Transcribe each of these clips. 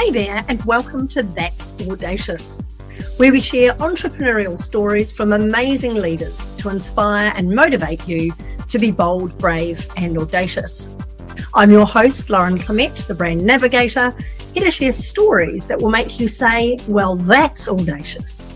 Hey there, and welcome to That's Audacious, where we share entrepreneurial stories from amazing leaders to inspire and motivate you to be bold, brave, and audacious. I'm your host, Lauren Clement, the brand navigator, here to share stories that will make you say, well, that's audacious.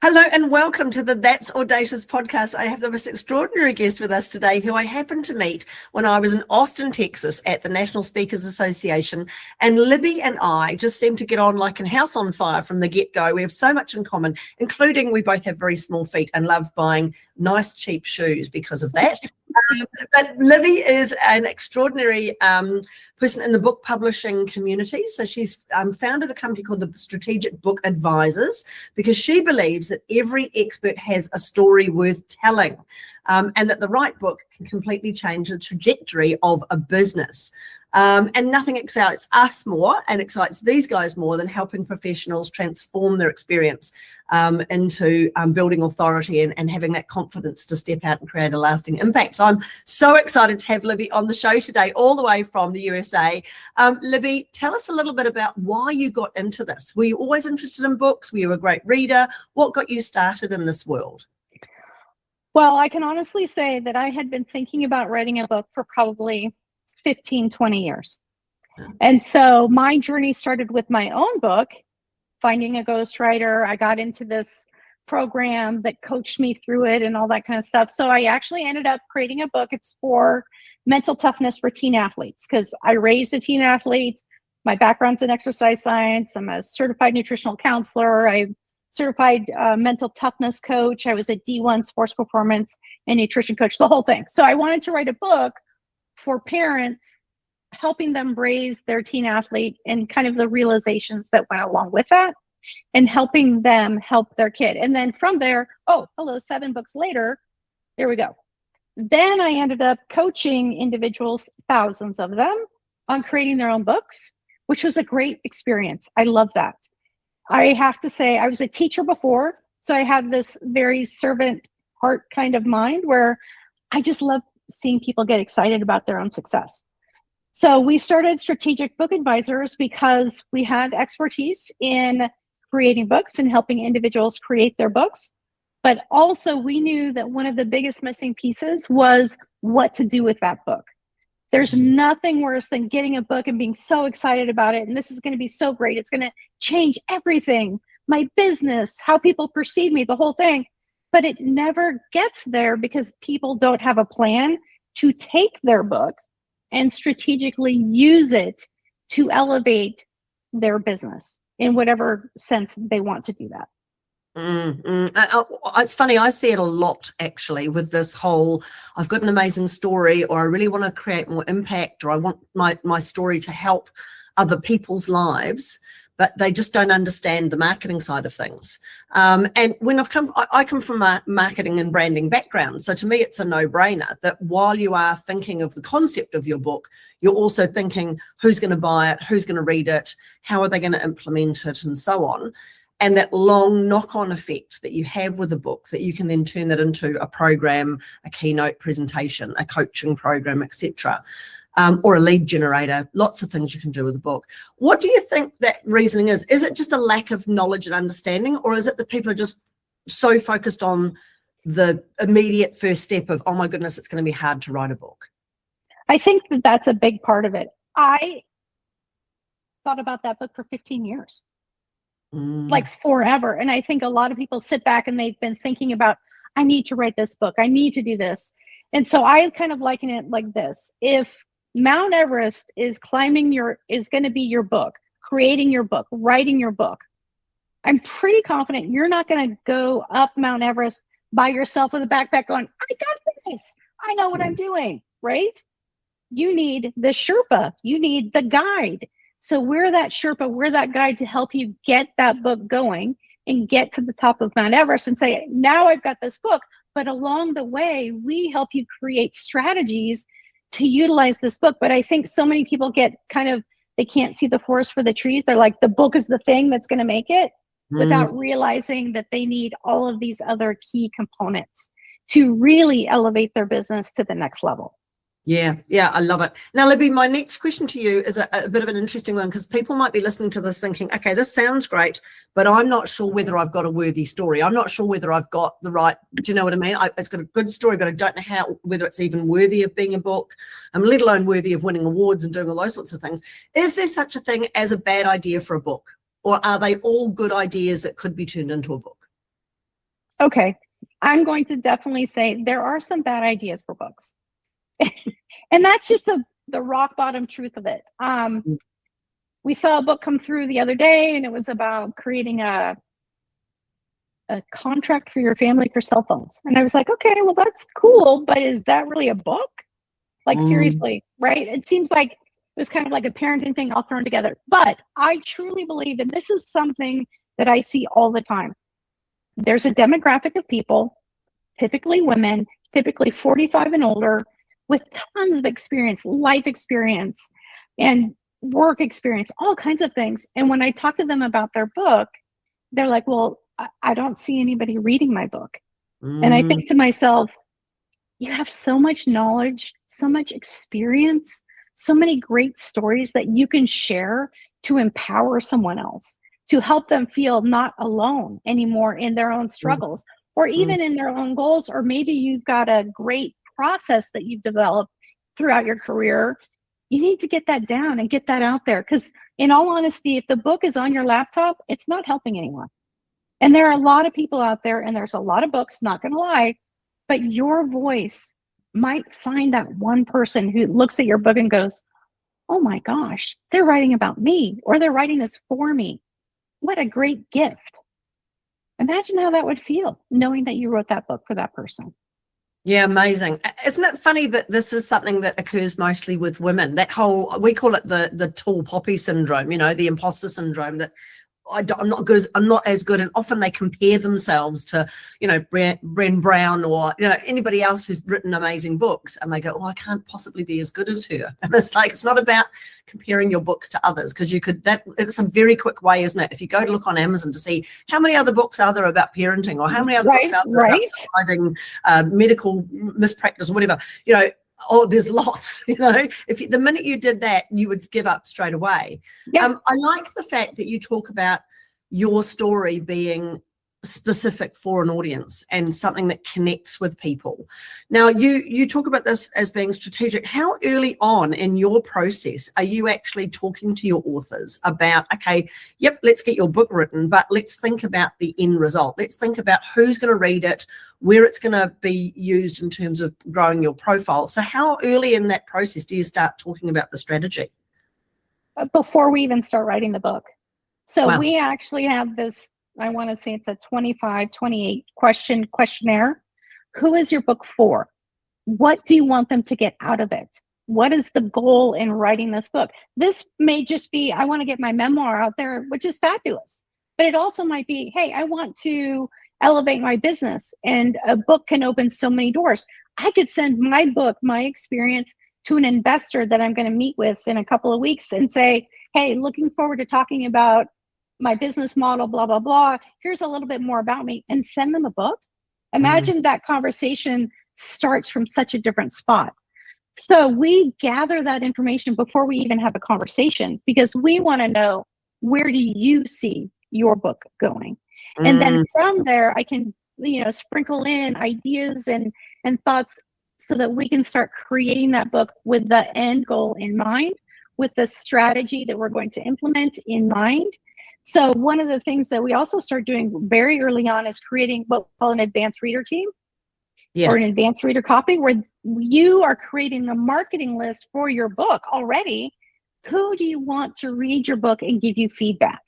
Hello and welcome to the That's Audacious podcast. I have the most extraordinary guest with us today who I happened to meet when I was in Austin, Texas at the National Speakers Association. And Libby and I just seem to get on like a house on fire from the get-go. We have so much in common, including we both have very small feet and love buying nice cheap shoes because of that. But Libby is an extraordinary person in the book publishing community. So she's founded a company called the Strategic Book Advisors because she believes that every expert has a story worth telling, and that the right book can completely change the trajectory of a business. And nothing excites us more and excites these guys more than helping professionals transform their experience into building authority and having that confidence to step out and create a lasting impact. So I'm so excited to have Libby on the show today, all the way from the USA. Libby, tell us a little bit about why you got into this. Were you always interested in books? Were you a great reader? What got you started in this world? Well, I can honestly say that I had been thinking about writing a book for probably 15, 20 years. And so my journey started with my own book, finding a ghostwriter. I got into this program that coached me through it and all that kind of stuff. So I actually ended up creating a book. It's for mental toughness for teen athletes because I raised a teen athlete. My background's in exercise science. I'm a certified nutritional counselor. I'm certified mental toughness coach. I was a D1 sports performance and nutrition coach, the whole thing. So I wanted to write a book for parents, helping them raise their teen athlete and kind of the realizations that went along with that and helping them help their kid. And then from there, 7 books later, there we go. Then I ended up coaching individuals, thousands of them, on creating their own books, which was a great experience. I love that. I have to say, I was a teacher before, so I have this very servant heart kind of mind where I just love seeing people get excited about their own success. So we started Strategic Book Advisors because we had expertise in creating books and helping individuals create their books. But also we knew that one of the biggest missing pieces was what to do with that book. There's nothing worse than getting a book and being so excited about it. And this is going to be so great. It's going to change everything, my business, how people perceive me, the whole thing. But it never gets there because people don't have a plan to take their books and strategically use it to elevate their business in whatever sense they want to do that. It's funny, I see it a lot actually with this whole, I've got an amazing story, or I really want to create more impact, or I want my story to help other people's lives, but they just don't understand the marketing side of things. And when I come from a marketing and branding background. So to me, it's a no-brainer that while you are thinking of the concept of your book, you're also thinking who's going to buy it, who's going to read it, how are they going to implement it, and so on. And that long knock-on effect that you have with a book, that you can then turn that into a program, a keynote presentation, a coaching program, etc. Or a lead generator, lots of things you can do with a book. What do you think that reasoning is? Is it just a lack of knowledge and understanding, or is it that people are just so focused on the immediate first step of, oh my goodness, it's going to be hard to write a book? I think that that's a big part of it. I thought about that book for 15 years, like forever. And I think a lot of people sit back and they've been thinking about, I need to write this book. I need to do this. And so I kind of liken it like this. If Mount Everest is going to be your book, creating your book, writing your book, I'm pretty confident you're not going to go up Mount Everest by yourself with a backpack going, I got this. I know what I'm doing, right? You need the Sherpa. You need the guide. So we're that Sherpa, we're that guide to help you get that book going and get to the top of Mount Everest and say, now I've got this book. But along the way, we help you create strategies to utilize this book. But I think so many people get they can't see the forest for the trees. They're like, the book is the thing that's going to make it, without realizing that they need all of these other key components to really elevate their business to the next level. Yeah, I love it. Now, Libby, my next question to you is a bit of an interesting one, because people might be listening to this thinking, okay, this sounds great, but I'm not sure whether I've got a worthy story. I'm not sure whether I've got the right, do you know what I mean? It's got a good story, but I don't know whether it's even worthy of being a book, let alone worthy of winning awards and doing all those sorts of things. Is there such a thing as a bad idea for a book? Or are they all good ideas that could be turned into a book? Okay, I'm going to definitely say there are some bad ideas for books. And that's just the rock bottom truth of it. We saw a book come through the other day, and it was about creating a contract for your family for cell phones. And I was like, okay, well, that's cool, but is that really a book? Like, seriously, right? It seems like it was kind of like a parenting thing all thrown together. But I truly believe that this is something that I see all the time. There's a demographic of people, typically women, typically 45 and older, with tons of experience, life experience, and work experience, all kinds of things. And when I talk to them about their book, they're like, well, I don't see anybody reading my book. And I think to myself, you have so much knowledge, so much experience, so many great stories that you can share to empower someone else, to help them feel not alone anymore in their own struggles, or even in their own goals. Or maybe you've got a great process that you've developed throughout your career. You need to get that down and get that out there, because in all honesty, if the book is on your laptop, it's not helping anyone. And there are a lot of people out there, and there's a lot of books, not gonna lie, but your voice might find that one person who looks at your book and goes, oh my gosh, they're writing about me, or they're writing this for me. What a great gift. Imagine how that would feel, knowing that you wrote that book for that person. Yeah, amazing. Isn't it funny that this is something that occurs mostly with women? That whole, we call it the tall poppy syndrome, the imposter syndrome, that I'm not as good. And often they compare themselves to, Bren Brown or, anybody else who's written amazing books. And they go, oh, I can't possibly be as good as her. And it's like, it's not about comparing your books to others, because it's a very quick way, isn't it? If you go to look on Amazon to see how many other books are there about parenting, or how many other books are there about surviving medical mispractice or whatever, oh, there's lots, if the minute you did that, you would give up straight away. I like the fact that you talk about your story being specific for an audience and something that connects with people. Now, you talk about this as being strategic. How early on in your process are you actually talking to your authors about, okay, yep, let's get your book written, but let's think about the end result. Let's think about who's going to read it, where it's going to be used in terms of growing your profile. So how early in that process do you start talking about the strategy? Before we even start writing the book. So Wow. We actually have this, I want to say it's a 25, 28 question questionnaire. Who is your book for? What do you want them to get out of it? What is the goal in writing this book? This may just be, I want to get my memoir out there, which is fabulous. But it also might be, hey, I want to elevate my business, and a book can open so many doors. I could send my book, my experience, to an investor that I'm going to meet with in a couple of weeks and say, hey, looking forward to talking about my business model, blah, blah, blah. Here's a little bit more about me, and send them a book. Imagine that conversation starts from such a different spot. So we gather that information before we even have a conversation, because we want to know, where do you see your book going? And then from there, I can, sprinkle in ideas and thoughts so that we can start creating that book with the end goal in mind, with the strategy that we're going to implement in mind. So one of the things that we also start doing very early on is creating what we call an advanced reader team, or an advanced reader copy, where you are creating a marketing list for your book already. Who do you want to read your book and give you feedback?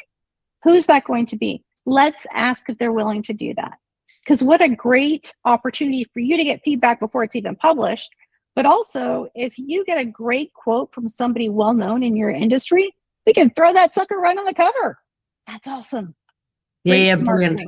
Who's that going to be? Let's ask if they're willing to do that. Because what a great opportunity for you to get feedback before it's even published. But also, if you get a great quote from somebody well-known in your industry, we can throw that sucker right on the cover. That's awesome. Yeah, brilliant.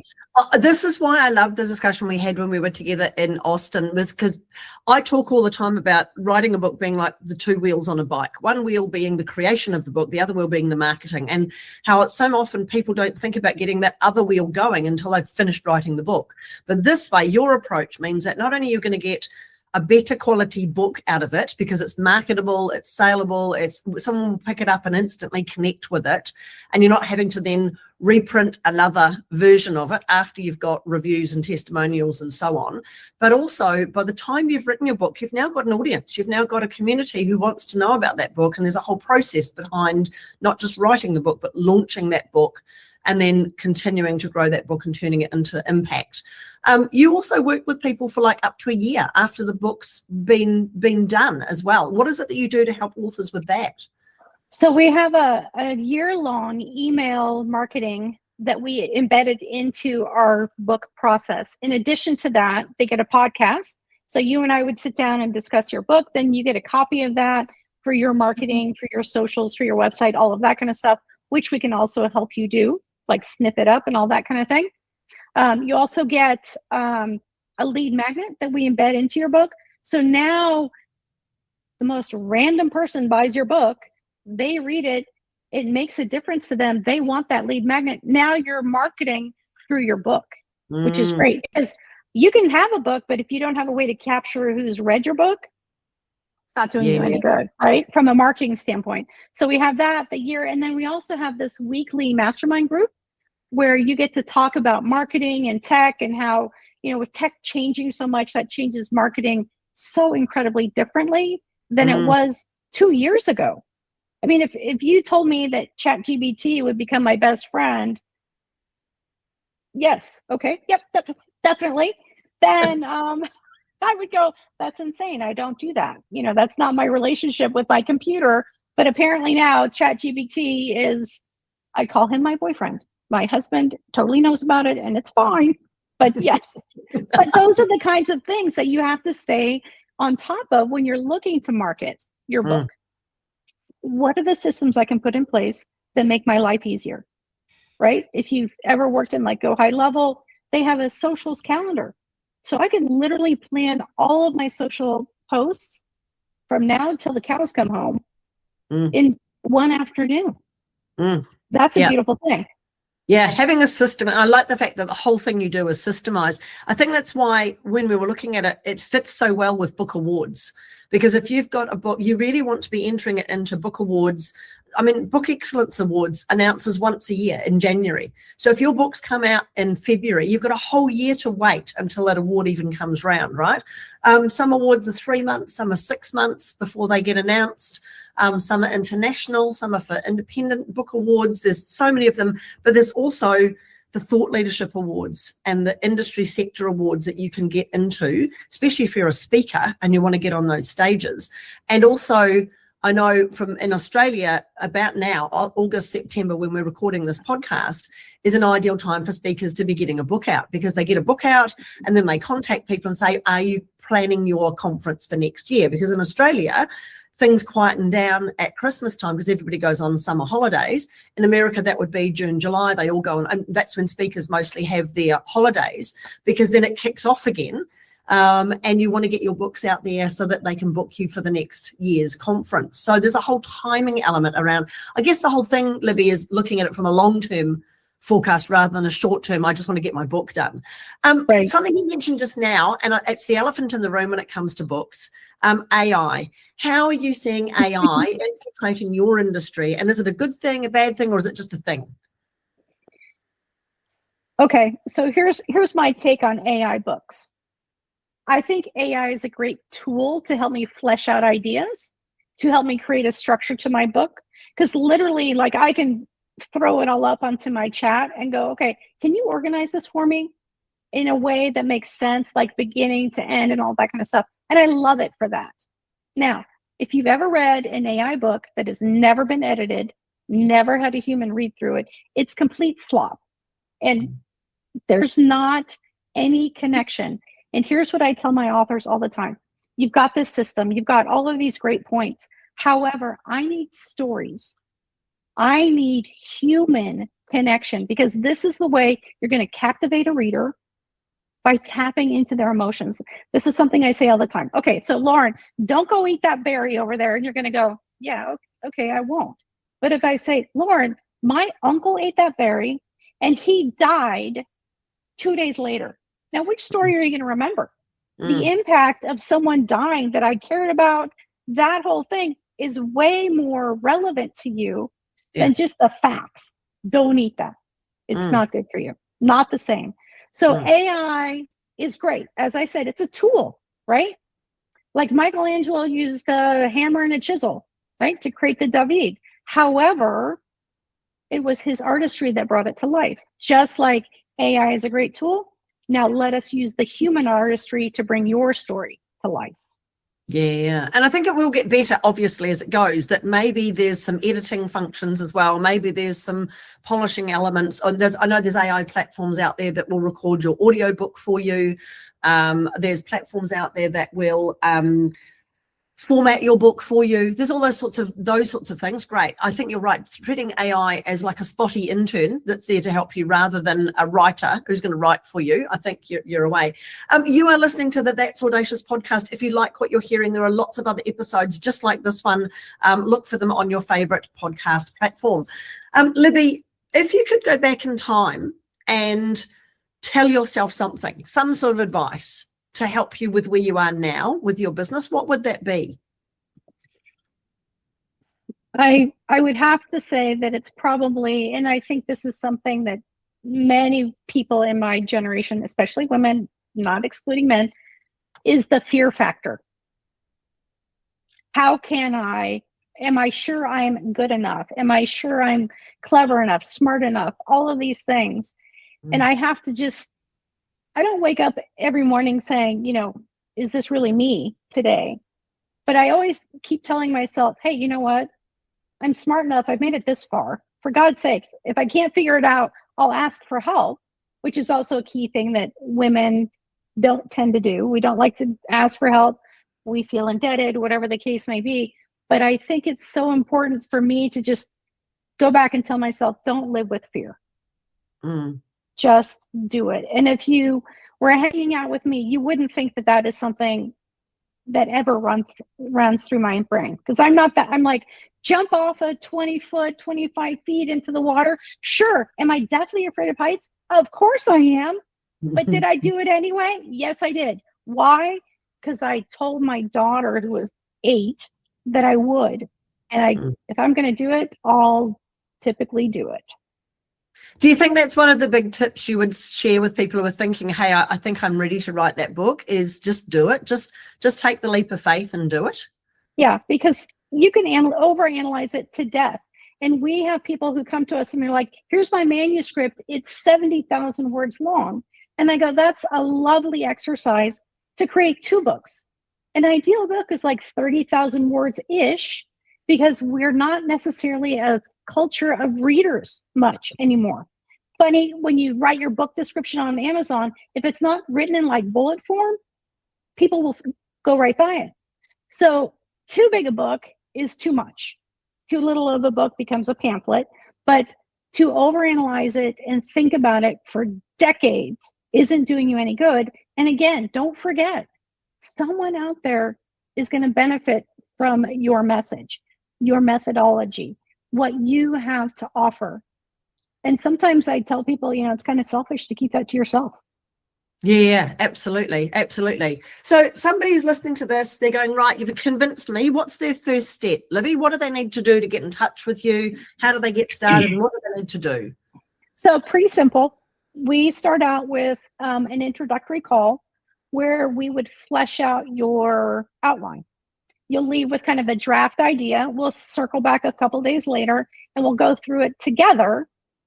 This is why I love the discussion we had when we were together in Austin, was because I talk all the time about writing a book being like the two wheels on a bike, one wheel being the creation of the book, the other wheel being the marketing, and how it's so often people don't think about getting that other wheel going until they've finished writing the book. But this way, your approach means that not only are you going to get a better quality book out of it because it's marketable, it's saleable, it's someone will pick it up and instantly connect with it, and you're not having to then reprint another version of it after you've got reviews and testimonials and so on. But also, by the time you've written your book, you've now got an audience, you've now got a community who wants to know about that book, and there's a whole process behind not just writing the book but launching that book and then continuing to grow that book and turning it into impact. You also work with people for like up to a year after the book's been done as well. What is it that you do to help authors with that? So we have a year-long email marketing that we embedded into our book process. In addition to that, they get a podcast. So you and I would sit down and discuss your book. Then you get a copy of that for your marketing, for your socials, for your website, all of that kind of stuff, which we can also help you do, like snip it up and all that kind of thing. You also get a lead magnet that we embed into your book. So now the most random person buys your book, they read it, it makes a difference to them. They want that lead magnet. Now you're marketing through your book, which is great, because you can have a book, but if you don't have a way to capture who's read your book, it's not doing you any good, right? From a marketing standpoint. So we have that the year. And then we also have this weekly mastermind group where you get to talk about marketing and tech and how, with tech changing so much, that changes marketing so incredibly differently than it was 2 years ago. I mean, if you told me that ChatGPT would become my best friend, yes, okay, yep, definitely, then I would go, that's insane. I don't do that. That's not my relationship with my computer. But apparently now ChatGPT is, I call him my boyfriend. My husband totally knows about it and it's fine. But yes, but those are the kinds of things that you have to stay on top of when you're looking to market your book. What are the systems I can put in place that make my life easier, right? If you've ever worked in like Go High Level, they have a socials calendar. So I can literally plan all of my social posts from now till the cows come home in one afternoon. That's a beautiful thing. Yeah, having a system. And I like the fact that the whole thing you do is systemized. I think that's why when we were looking at it, it fits so well with book awards. Because if you've got a book, you really want to be entering it into book awards. I mean, Book Excellence Awards announces once a year in January. So if your books come out in February, you've got a whole year to wait until that award even comes round, right? Some awards are 3 months, some are 6 months before they get announced. Some are international, some are for independent book awards. There's so many of them, but there's also the Thought Leadership Awards and the industry sector awards that you can get into, especially if you're a speaker and you want to get on those stages. And also, I know from in Australia about now, August, September, when we're recording this podcast, is an ideal time for speakers to be getting a book out, because they get a book out and then they contact people and say, are you planning your conference for next year? Because in Australia, things quieten down at Christmas time because everybody goes on summer holidays. In America, that would be June, July. They all go on, and that's when speakers mostly have their holidays, because then it kicks off again. And you want to get your books out there so that they can book you for the next year's conference. So there's a whole timing element around. I guess the whole thing, Libby, is looking at it from a long-term forecast rather than a short-term, I just want to get my book done. Right. Something you mentioned just now, and it's the elephant in the room when it comes to books, AI. How are you seeing AI infiltrating your industry? And is it a good thing, a bad thing, or is it just a thing? Okay, so here's my take on AI books. I think AI is a great tool to help me flesh out ideas, to help me create a structure to my book. Because literally, like, I can throw it all up onto my chat and go, okay, can you organize this for me in a way that makes sense, like beginning to end and all that kind of stuff? And I love it for that. Now, if you've ever read an AI book that has never been edited, never had a human read through it, it's complete slop. And there's not any connection. And here's what I tell my authors all the time. You've got this system. You've got all of these great points. However, I need stories. I need human connection, because this is the way you're going to captivate a reader, by tapping into their emotions. This is something I say all the time. Okay, so Lauren, don't go eat that berry over there. And you're going to go, yeah, okay, I won't. But if I say, Lauren, my uncle ate that berry and he died 2 days later. Now, which story are you going to remember? The impact of someone dying that I cared about, that whole thing is way more relevant to you than just the facts. Don't eat that. It's not good for you. Not the same. So AI is great. As I said, it's a tool, right? Like Michelangelo used a hammer and a chisel, right, to create the David. However, it was his artistry that brought it to life. Just like AI is a great tool, now let us use the human artistry to bring your story to life. Yeah, and I think it will get better, obviously, as it goes, that maybe there's some editing functions as well. Maybe there's some polishing elements. I know there's AI platforms out there that will record your audiobook for you. There's platforms out there that will format your book for you. There's all those sorts of things. Great. I think you're right. Treating AI as like a spotty intern that's there to help you rather than a writer who's going to write for you. I think you're away. You are listening to the That's Audacious podcast. If you like what you're hearing, there are lots of other episodes just like this one. Look for them on your favorite podcast platform. Libby, if you could go back in time and tell yourself something, some sort of advice to help you with where you are now with your business, what would that be? I would have to say that it's probably, and I think this is something that many people in my generation, especially women, not excluding men, is the fear factor. How can am I sure I'm good enough? Am I sure I'm clever enough, smart enough? All of these things. And I have to I don't wake up every morning saying, is this really me today? But I always keep telling myself, hey, you know what? I'm smart enough. I've made it this far. For God's sakes, if I can't figure it out, I'll ask for help, which is also a key thing that women don't tend to do. We don't like to ask for help. We feel indebted, whatever the case may be. But I think it's so important for me to just go back and tell myself, don't live with fear. Just do it. And if you were hanging out with me, you wouldn't think that that is something that ever runs through my brain. Because I'm not that. I'm like, jump off a 20-foot, 25 feet into the water. Sure. Am I deathly afraid of heights? Of course I am. But did I do it anyway? Yes, I did. Why? Because I told my daughter, who was 8, that I would. And if I'm going to do it, I'll typically do it. Do you think that's one of the big tips you would share with people who are thinking, hey, I think I'm ready to write that book, is just do it. Just take the leap of faith and do it? Yeah, because you can overanalyze it to death. And we have people who come to us and they're like, here's my manuscript. It's 70,000 words long. And I go, that's a lovely exercise to create 2 books. An ideal book is like 30,000 words-ish, because we're not necessarily a culture of readers much anymore. Funny, when you write your book description on Amazon, if it's not written in like bullet form, people will go right by it. So too big a book is too much. Too little of a book becomes a pamphlet. But to overanalyze it and think about it for decades isn't doing you any good. And again, don't forget, someone out there is going to benefit from your message, your methodology, what you have to offer. And sometimes I tell people, it's kind of selfish to keep that to yourself. Yeah, absolutely. Absolutely. So somebody's listening to this, they're going, right, you've convinced me. What's their first step? Libby, what do they need to do to get in touch with you? How do they get started? And what do they need to do? So pretty simple. We start out with an introductory call where we would flesh out your outline. You'll leave with kind of a draft idea. We'll circle back a couple days later and we'll go through it together.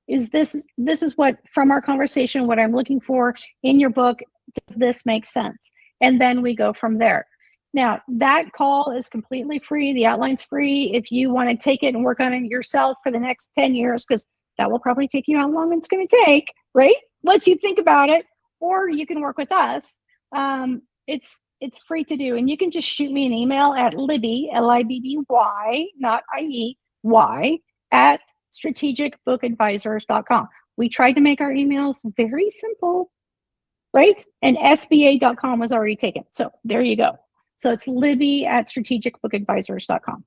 This is what, from our conversation, what I'm looking for in your book. Does this make sense? And then we go from there. Now, that call is completely free. The outline's free. If you want to take it and work on it yourself for the next 10 years, because that will probably take you how long it's going to take, right? Once you think about it, or you can work with us. It's free to do. And you can just shoot me an email at Libby, Libby, not IE, Y, at strategicbookadvisors.com. We tried to make our emails very simple, right? And SBA.com was already taken. So there you go. So it's Libby at strategicbookadvisors.com.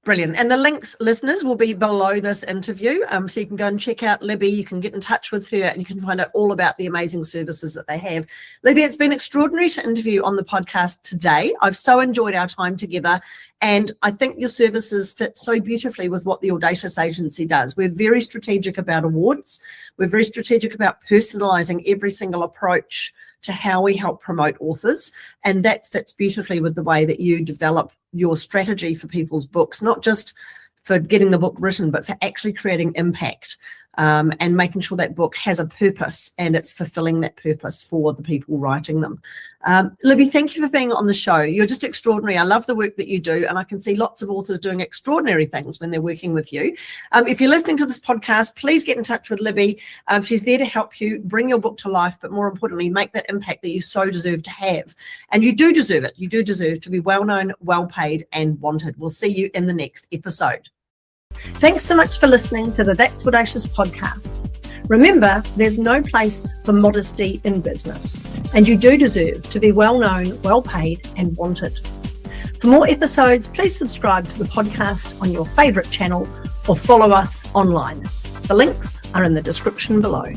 Brilliant. And the links, listeners, will be below this interview. So you can go and check out Libby. You can get in touch with her and you can find out all about the amazing services that they have. Libby, it's been extraordinary to interview on the podcast today. I've so enjoyed our time together. And I think your services fit so beautifully with what the Audacious Agency does. We're very strategic about awards. We're very strategic about personalising every single approach to how we help promote authors. And that fits beautifully with the way that you develop your strategy for people's books, not just for getting the book written, but for actually creating impact and making sure that book has a purpose and it's fulfilling that purpose for the people writing them. Libby, thank you for being on the show. You're just extraordinary. I love the work that you do, and I can see lots of authors doing extraordinary things when they're working with you. If you're listening to this podcast, please get in touch with Libby. She's there to help you bring your book to life, but more importantly, make that impact that you so deserve to have. And you do deserve it. You do deserve to be well-known, well-paid, and wanted. We'll see you in the next episode. Thanks so much for listening to the That's Audacious podcast. Remember, there's no place for modesty in business, and you do deserve to be well-known, well-paid, and wanted. For more episodes, please subscribe to the podcast on your favourite channel or follow us online. The links are in the description below.